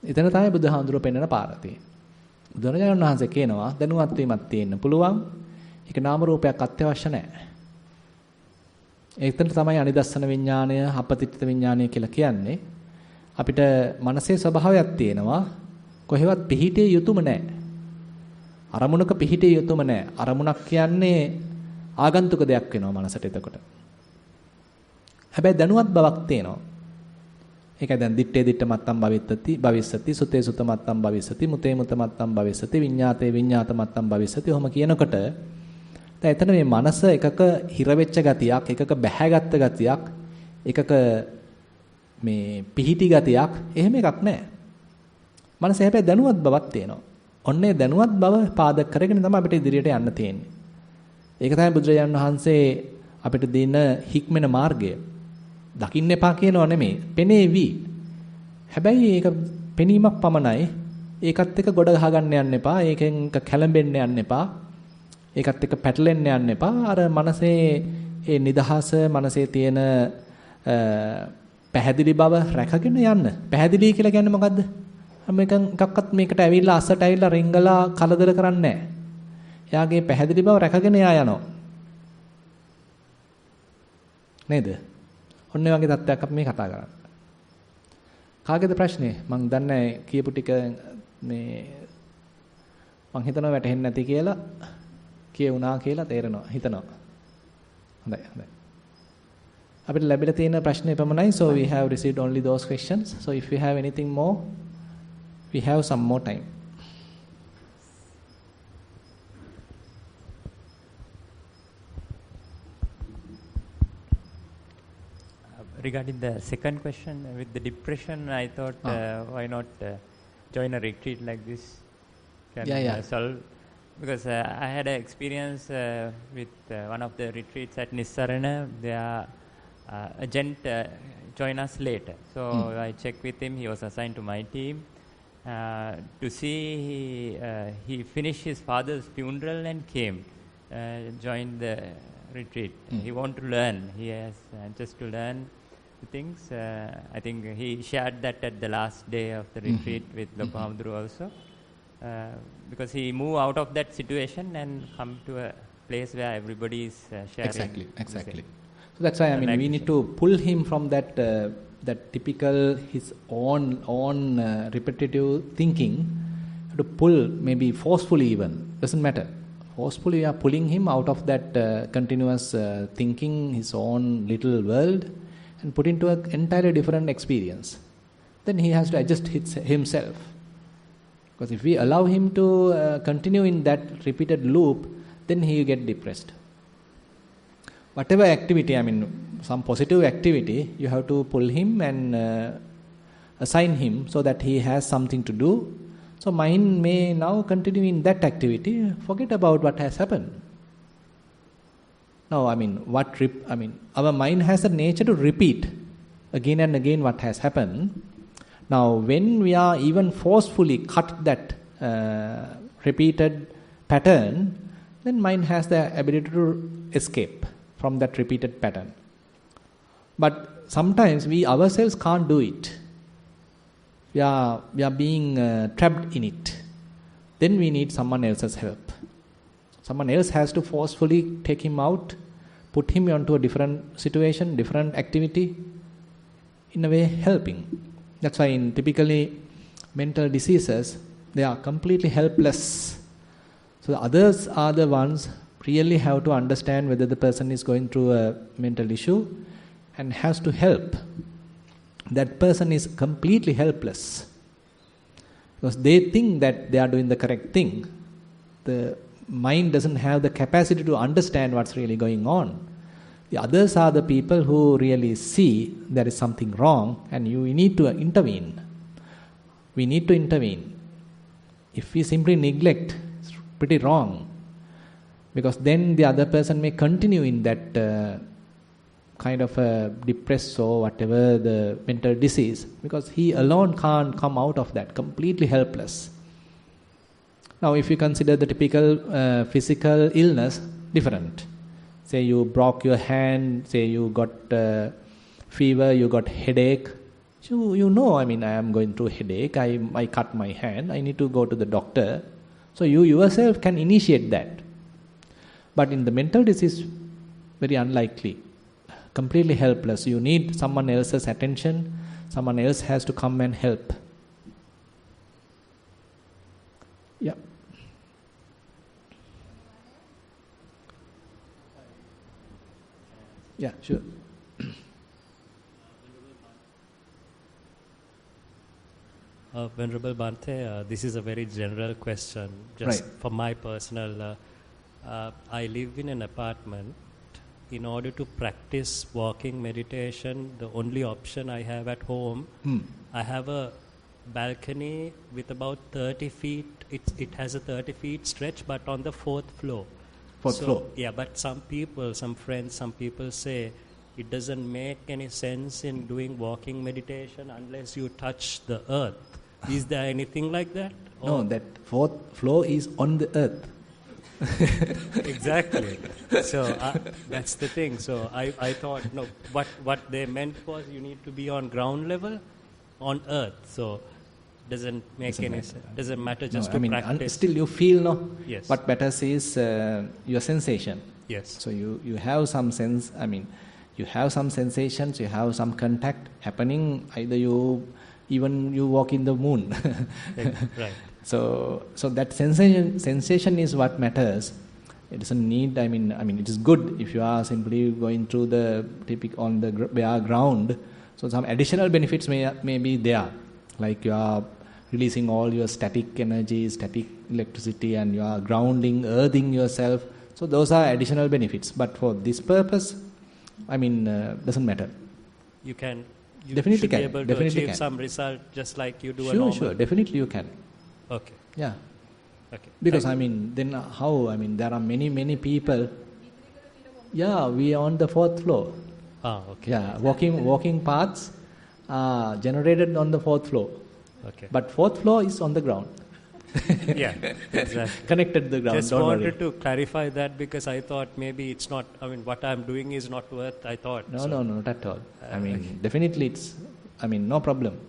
එතන තමයි බුදුහාමුදුරුවෝ පෙන්වන පාර තියෙන්නේ. බුදුරජාණන් වහන්සේ කියනවා දැනුවත් වීමක් තියෙන්න පුළුවන්. ඒක නාම රූපයක් අත්‍යවශ්‍ය නැහැ. එතන තමයි අනිදස්සන විඥාණය, අපතිත්ත විඥාණය කියලා කියන්නේ. අපිට මනසේ ස්වභාවයක් තියෙනවා. කොහෙවත් පිහිටිය යුතුම නැහැ. අරමුණක පිහිටිය යුතුම නැහැ. අරමුණක් කියන්නේ ආගන්තුක දෙයක් වෙනවා මනසට එතකොට. හැබැයි දැනුවත් බවක් තියෙනවා. ඒකයි දැන් දිත්තේ දිත්ත මත්තම් භවිස්සති සුතේ සුත මත්තම් භවිස්සති මුතේ මුත මත්තම් භවිස්සති විඤ්ඤාතේ විඤ්ඤාත මත්තම් භවිස්සති. ඔහොම කියනකොට දැන් එතන මේ මනස එකක හිර වෙච්ච ගතියක්, එකක බැහැගත්ත ගතියක්, එකක මේ පිහිටි ගතියක් එහෙම එකක් නැහැ. මනස හැබැයි දැනුවත් බවක් තියෙනවා. ඔන්නේ දැනුවත් බව පාදක කරගෙන තමයි අපිට ඉදිරියට යන්න තියෙන්නේ. ඒක තමයි බුදුරජාණන් වහන්සේ අපිට දෙන හික්මෙන මාර්ගය. දකින්න එපා කියනව නෙමෙයි. පෙනේවි. හැබැයි ඒක පෙනීමක් පමණයි. ඒකත් එක්ක ගොඩ ගහගන්න යන්න එපා. ඒකෙන් කැළඹෙන්න යන්න එපා. ඒකත් එක්ක පැටලෙන්න යන්න එපා. අර මනසේ ඒ නිදහස, මනසේ තියෙන පැහැදිලි බව රැකගෙන යන්න. පැහැදිලි කියලා කියන්නේ මොකද්ද? එකක්වත් මේකට ඇවිල්ලා අස්සට ඇවිල්ලා රිංගලා කලදර කරන්නේ නැහැ. එයාගේ පැහැදිලි බව රැකගෙන යනවා. නේද? ඔන්න ඒ වගේ තත්ත්වයක් අපි මේ කතා කරන්නේ. කාගේද ප්‍රශ්නේ? මං දන්නේ කියපු ටික මේ මං හිතනවා වැටහෙන්නේ නැති කියලා කියුණා කියලා තේරෙනවා හිතනවා. හොඳයි හොඳයි. අපිට ලැබිලා තියෙන ප්‍රශ්නේ එපමණයි. So we have received only those questions. So if you have anything more, we have some more time. Regarding the second question with the depression, I thought why not join a retreat like this? Can solve, because I had an experience with one of the retreats at Nissarana. Their agent joined us later, so I checked with him. He was assigned to my team to see. He finished his father's funeral and came, joined the retreat. He wanted to learn. He has just to learn things. I think he shared that at the last day of the retreat with Lopahamdru also, because he moved out of that situation and come to a place where everybody is sharing. Exactly. So that's why we need to pull him from that that typical his own repetitive thinking. To pull, maybe forcefully even, doesn't matter. Forcefully we are pulling him out of that continuous thinking, his own little world, and put into an entirely different experience. Then he has to adjust himself. Because if we allow him to continue in that repeated loop, then he will get depressed. Whatever activity, some positive activity, you have to pull him and assign him so that he has something to do. So mind may now continue in that activity, forget about what has happened. Now, our mind has a nature to repeat again and again what has happened. Now, when we are even forcefully cut that repeated pattern, then mind has the ability to escape from that repeated pattern. But sometimes we ourselves can't do it. We are being trapped in it. Then we need someone else's help. Someone else has to forcefully take him out, put him onto a different situation, different activity, in a way helping. That's why in typically mental diseases, they are completely helpless. So the others are the ones really have to understand whether the person is going through a mental issue and has to help. That person is completely helpless because they think that they are doing the correct thing. The mind doesn't have the capacity to understand what's really going on. The others are the people who really see there is something wrong and we need to intervene. We need to intervene. If we simply neglect, it's pretty wrong, because then the other person may continue in that kind of a depressed or whatever the mental disease, because he alone can't come out of that, completely helpless. Now if you consider the typical physical illness, different. say you broke your hand, say you got fever, you got headache. You know, I am going through headache, I cut my hand, I need to go to the doctor. So you yourself can initiate that. But in the mental disease, very unlikely. Completely helpless. You need someone else's attention, someone else has to come and help. Yeah. Yeah, sure. Venerable Bhante, this is a very general question. Just for my personal, I live in an apartment. In order to practice walking meditation, the only option I have at home, I have a balcony with about 30 feet. It has a 30 feet stretch, but on the 4th floor. Floor? Yeah, but some people say it doesn't make any sense in doing walking meditation unless you touch the earth. Is there anything like that? No, that 4th floor is on the earth. Exactly. So that's the thing. So I thought, no, what they meant was you need to be on ground level, on earth. So doesn't make any sense. Doesn't matter just to practice. Still you feel, no? Yes. What matters is your sensation. Yes. So you have some sense, you have some sensations, you have some contact happening, either you walk in the moon. Right. So that sensation is what matters. It doesn't need, it is good if you are simply going through the on the bare ground. So some additional benefits may be there, like you are releasing all your static energy, static electricity, and you are grounding, earthing yourself. So those are additional benefits. But for this purpose, doesn't matter. You definitely should can. be able Definitely to achieve can. some result just like you do a normal. Sure, definitely you can. Okay. Yeah. Okay. Because then how? There are many people. Yeah, we are on the 4th floor. Okay. Yeah, walking paths are generated on the 4th floor. Okay. But 4th floor is on the ground. Yeah, exactly. Connected to the ground. Just wanted to clarify that because I thought maybe it's not. What I'm doing is not to earth. I thought. No, not at all. Definitely it's. No problem.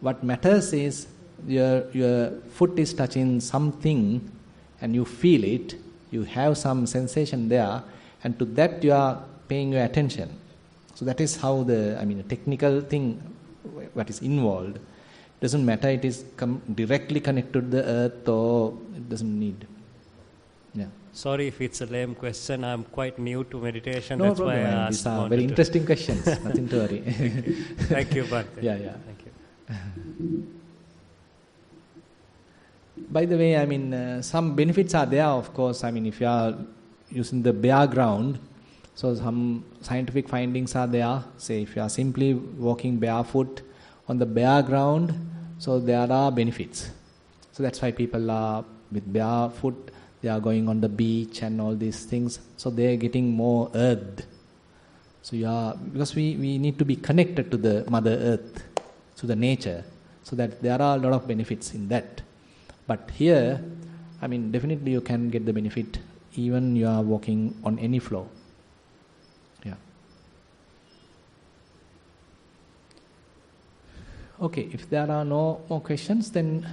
What matters is your foot is touching something, and you feel it. You have some sensation there, and to that you are paying your attention. So that is how the technical thing, what is involved. Doesn't matter it is directly connected to the earth or it doesn't need. Yeah. Sorry if it's a lame question. I'm quite new to meditation. No That's problem. why I asked. These are very interesting questions. Nothing to worry. Thank you, Bhante. Yeah. Thank you. By the way, some benefits are there, of course. If you are using the bare ground, so some scientific findings are there. Say if you are simply walking barefoot on the bare ground, so there are benefits. So that's why people are with barefoot, they are going on the beach and all these things. So they are getting more earthed. So because we need to be connected to the Mother Earth, to the nature, so that there are a lot of benefits in that. But here, definitely you can get the benefit even you are walking on any floor. Yeah. Okay, if there are no more questions, then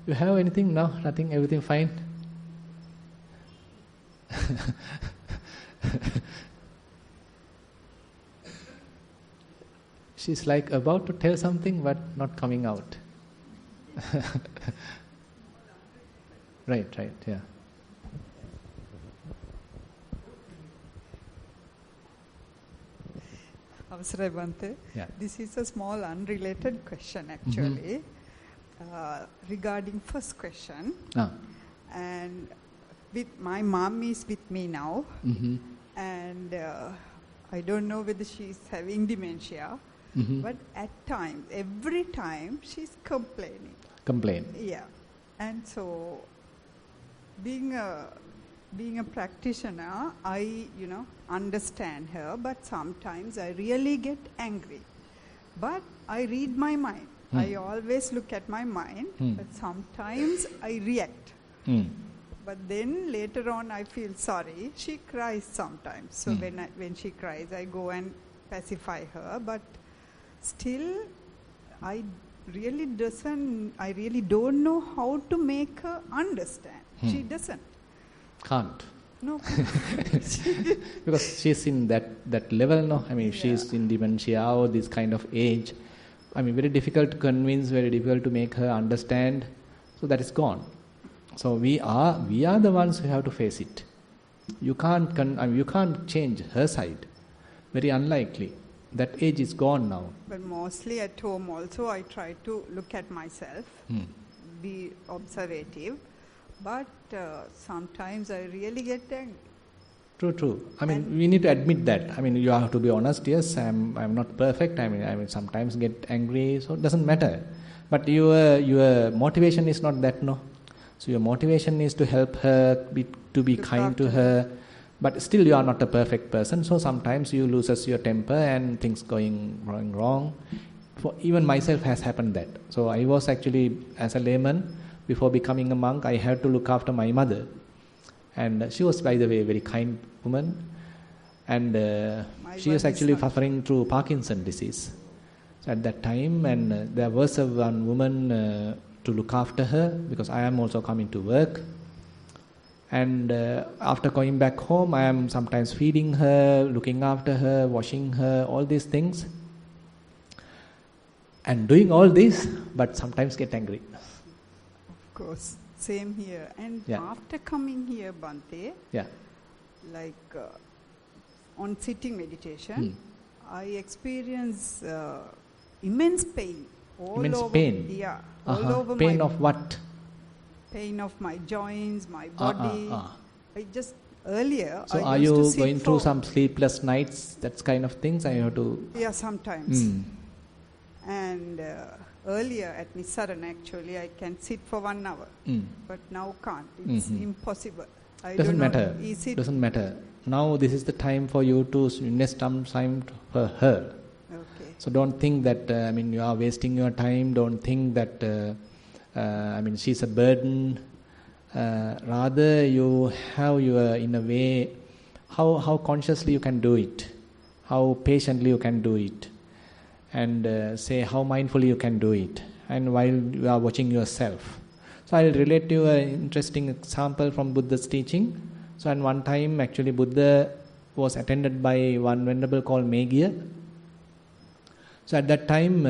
you have anything? No, nothing, everything fine? She's like about to tell something but not coming out. Right, yeah. Avasara Bhante. Yeah. This is a small unrelated question actually. Regarding first question. And my mom is with me now. And I don't know whether she's having dementia. But at times, every time she's complaining. Yeah. And so being a practitioner, I understand her, but sometimes I really get angry. But I read my mind. I always look at my mind, but sometimes I react. But then later on I feel sorry. She cries sometimes. So when she cries, I go and pacify her. But still, I really don't know how to make her understand. She doesn't. Can't. No. Because she's in that level, no? I mean, she's in dementia or this kind of age. I mean, very difficult to convince, very difficult to make her understand. So that is gone. So we are the ones who have to face it. You can't change her side. Very unlikely. That age is gone now. But mostly at home also I try to look at myself, be observative. But sometimes I really get angry. True. I mean, we need to admit that. I mean, you have to be honest. Yes, I'm not perfect. I mean, sometimes get angry. So it doesn't matter. But your motivation is not that, no. So your motivation is to help her, to be kind to her. But still, you are not a perfect person. So sometimes you loses your temper and things going wrong. For even myself has happened that. So I was actually, as a layman, before becoming a monk, I had to look after my mother. And she was, by the way, a very kind woman. And she was actually suffering through Parkinson's disease. So at that time, and there was one woman to look after her, because I am also coming to work. And after going back home, I am sometimes feeding her, looking after her, washing her, all these things. And doing all this, but sometimes get angry. Of course, same here. And after coming here, Bhante, like on sitting meditation, I experience immense pain. All over, pain? Yeah. All over pain of what? Pain of my joints, my body. I just earlier. So I are used you to sit going through some sleepless nights? That kind of things. I have to. Yeah, sometimes. And earlier at Nissarana, actually, I can sit for 1 hour, but now can't. It's impossible. Doesn't matter. Doesn't matter. Now this is the time for you to invest some time for her. Okay. So don't think that you are wasting your time. Don't think that she's a burden. Rather, you have your, in a way, how consciously you can do it, how patiently you can do it, and say how mindfully you can do it, and while you are watching yourself. So I'll relate to you an interesting example from Buddha's teaching. So at one time, actually, Buddha was attended by one venerable called Meghiya. So at that time,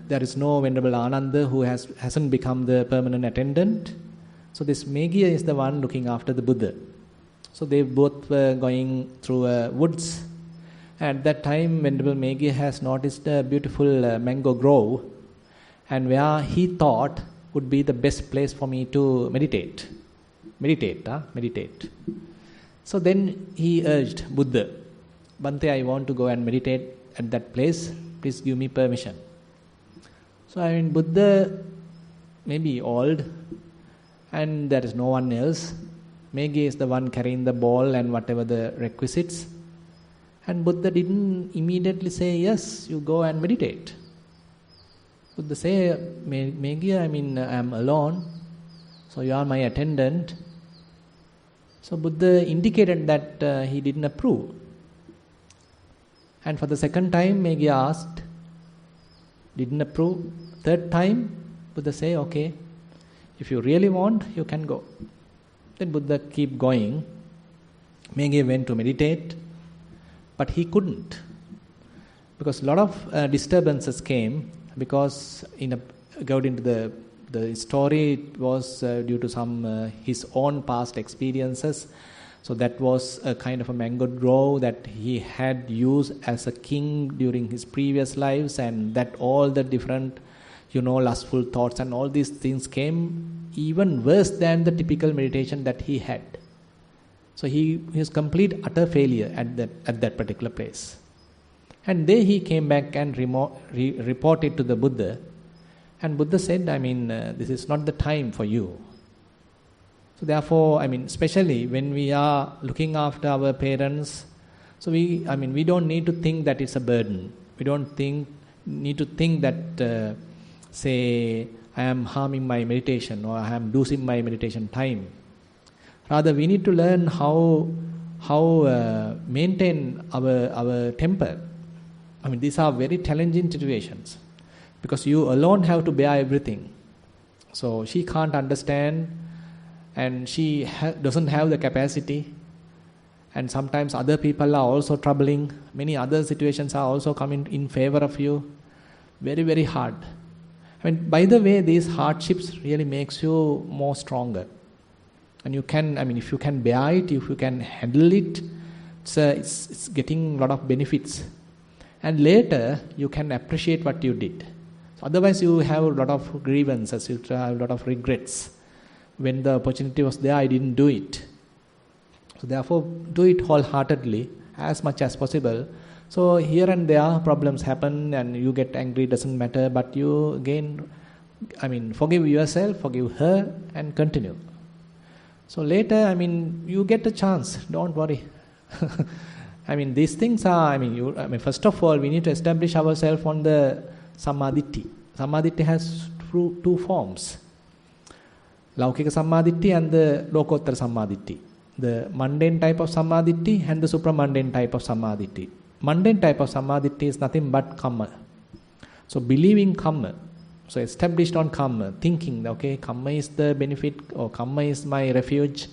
there is no Venerable Ananda who hasn't become the permanent attendant. So this Meghiya is the one looking after the Buddha. So they both were going through woods. At that time, Venerable Meghiya has noticed a beautiful mango grove, and where he thought would be the best place for me to meditate. Meditate. So then he urged Buddha, Bhante, I want to go and meditate at that place. Please give me permission. So Buddha may be old and there is no one else. Meghiya is the one carrying the ball and whatever the requisites. And Buddha didn't immediately say, yes, you go and meditate. Buddha say, Meghiya, I am alone, so you are my attendant. So Buddha indicated that he didn't approve. And for the second time, Meghiya asked, didn't approve. Third time, Buddha say, okay, if you really want, you can go. Then Buddha keep going. Meghiya went to meditate, but he couldn't. Because a lot of disturbances came, because according to the story, it was due to some his own past experiences. So that was a kind of a mango grove that he had used as a king during his previous lives, and that all the different, lustful thoughts and all these things came even worse than the typical meditation that he had. So he was complete utter failure at that particular place. And there he came back and reported to the Buddha. And Buddha said, this is not the time for you. So therefore, especially when we are looking after our parents, so we don't need to think that it's a burden. We don't need to think that, say, I am harming my meditation or I am losing my meditation time. Rather, we need to learn how maintain our temper. I mean, these are very challenging situations because you alone have to bear everything. So she can't understand, and she doesn't have the capacity. And sometimes other people are also troubling. Many other situations are also coming in favor of you. Very, very hard. I mean, by the way, these hardships really makes you more stronger. And you can, I mean, if you can bear it, if you can handle it, it's getting a lot of benefits. And later, you can appreciate what you did. So otherwise, you have a lot of grievances, you have a lot of regrets. When the opportunity was there, I didn't do it. So therefore, do it wholeheartedly, as much as possible. So here and there, problems happen and you get angry, doesn't matter. But you again, I mean, forgive yourself, forgive her, and continue. So later, I mean, you get a chance. Don't worry. I mean, these things are, I mean, first of all, we need to establish ourselves on the Sammaditthi. Sammaditthi has two forms. Laukika Sammaditthi and the Lokottara Sammaditthi. The mundane type of Sammaditthi and the supramundane type of Sammaditthi. Mundane type of Sammaditthi is nothing but Kamma. So believing Kamma. So established on Kamma, thinking, okay, Kamma is the benefit, or Kamma is my refuge.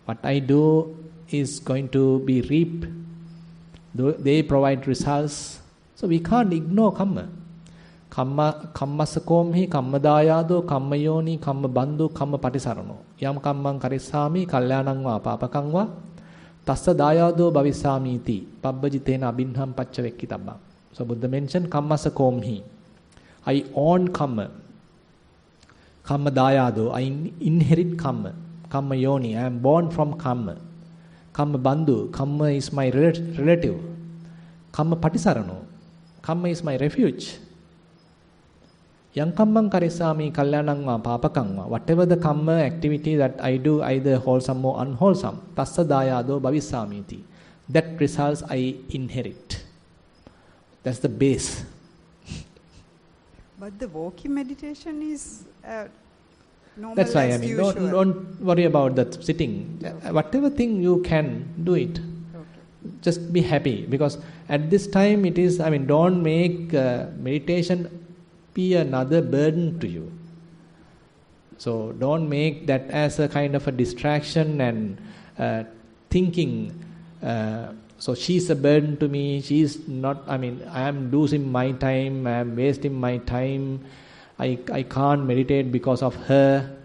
What I do is going to be reaped. They provide results. So we can't ignore Kamma. Kammasakomhi, Kammadayado, Kammayoni, Kammabandhu, Kammapattisarano. Yam kammang karissami, kalyanang va papakang va, tassa dayado bhavisami iti, pabbajitena abhinham pacchavekkitabbam. So Buddha mentioned Kammasakomhi. I own Kamma. Kamma Dayado, I inherit Kamma. Kamma Yoni, I am born from Kamma. Kamma Bandhu, Kamma is my relative. Kamma Pattisarano, Kamma is my refuge. Yang kammang karisami kalyanang va papakang va. Whatever the Kamma activity that I do, either wholesome or unwholesome, tassa dayado bhavisami iti. That results I inherit. That's the base. But the walking meditation is normal. That's why, as usual. Don't worry about that sitting. Okay. Whatever thing you can, do it. Okay. Just be happy, because at this time it is, I mean, don't make meditation be another burden to you. So don't make that as a kind of a distraction and thinking, so she's a burden to me, she's not, I mean, I am losing my time, I am wasting my time, I can't meditate because of her.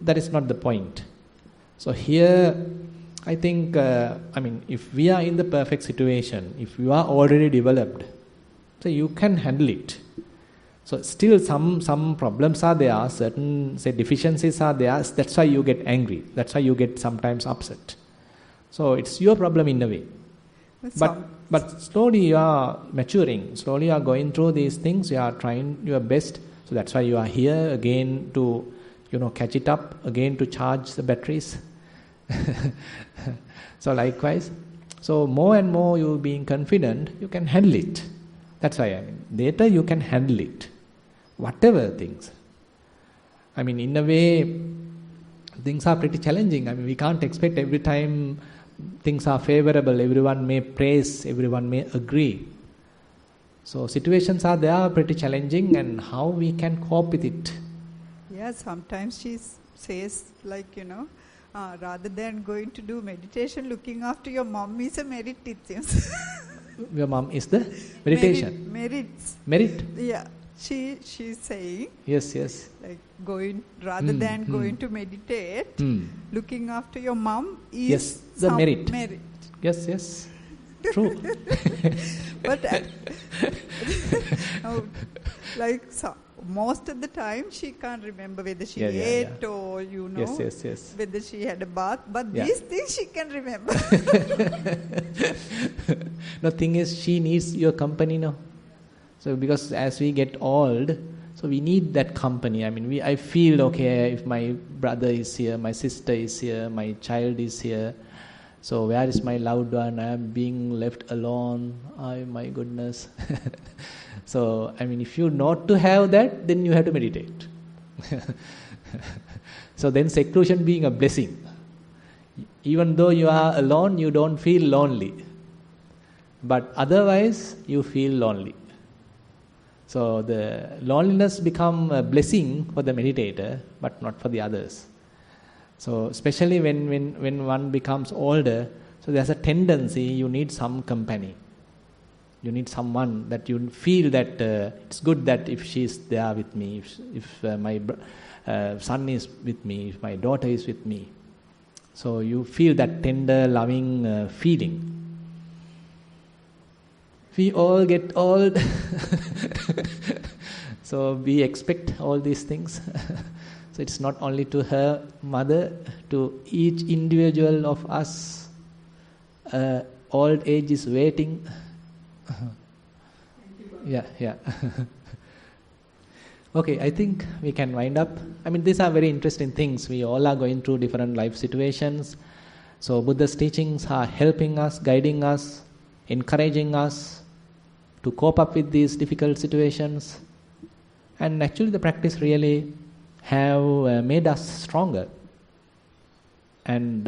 That is not the point. So here, I think, I mean, if we are in the perfect situation, if you are already developed, so you can handle it. So still some problems are there, certain, say, deficiencies are there, that's why you get angry, that's why you get sometimes upset. So it's your problem in a way. But slowly you are maturing, slowly you are going through these things, you are trying your best. So that's why you are here again to, catch it up, again to charge the batteries. So likewise, so more and more you being confident, you can handle it. That's why, I mean, later you can handle it. Whatever things. I mean, in a way, things are pretty challenging. I mean, we can't expect every time things are favorable, everyone may praise, everyone may agree. So situations are there pretty challenging, and how we can cope with it. Yeah, sometimes she says, like, rather than going to do meditation, looking after your mom is a merit, it seems. Your mom is the meditation? Merit? Yeah. She's saying, yes, like rather than going to meditate, looking after your mom is the merit. Yes, true. But so most of the time she can't remember whether she ate or yes. whether she had a bath, but these things she can remember. The thing is, she needs your company now. So because as we get old, so we need that company. I mean, I feel, okay, if my brother is here, my sister is here, my child is here, so where is my loved one? I am being left alone. Oh my goodness. So, I mean, if you not to have that, then you have to meditate. So then seclusion being a blessing. Even though you are alone, you don't feel lonely. But otherwise, you feel lonely. So the loneliness becomes a blessing for the meditator, but not for the others. So especially when one becomes older, so there's a tendency you need some company. You need someone that you feel that it's good that if she's there with me, if my son is with me, if my daughter is with me. So you feel that tender, loving feeling. We all get old, so we expect all these things. So it's not only to her mother, to each individual of us. Old age is waiting. Yeah. Okay, I think we can wind up. I mean, these are very interesting things. We all are going through different life situations. So Buddha's teachings are helping us, guiding us, encouraging us to cope up with these difficult situations. And actually the practice really have made us stronger and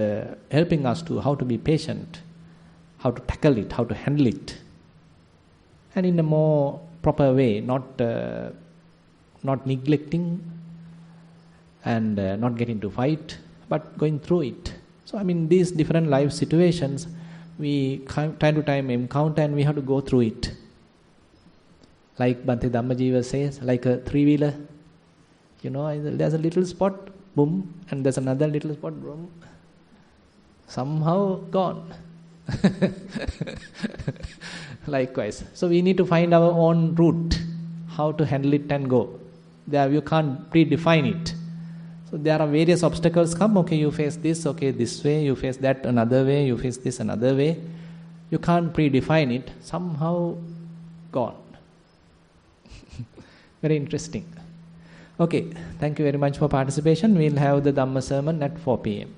helping us to how to be patient, how to tackle it, how to handle it, and in a more proper way, not neglecting and not getting to fight, but going through it. So I mean, these different life situations we time to time encounter, and we have to go through it. Like Bhante Dhammajiva says, like a three-wheeler, there's a little spot, boom, and there's another little spot, boom, somehow gone. Likewise. So we need to find our own route, how to handle it and go. There you can't predefine it. So there are various obstacles come, okay, you face this, okay, this way, you face that another way, you face this another way. You can't predefine it, somehow gone. Very interesting. Okay, thank you very much for participation. We'll have the Dhamma sermon at 4 p.m.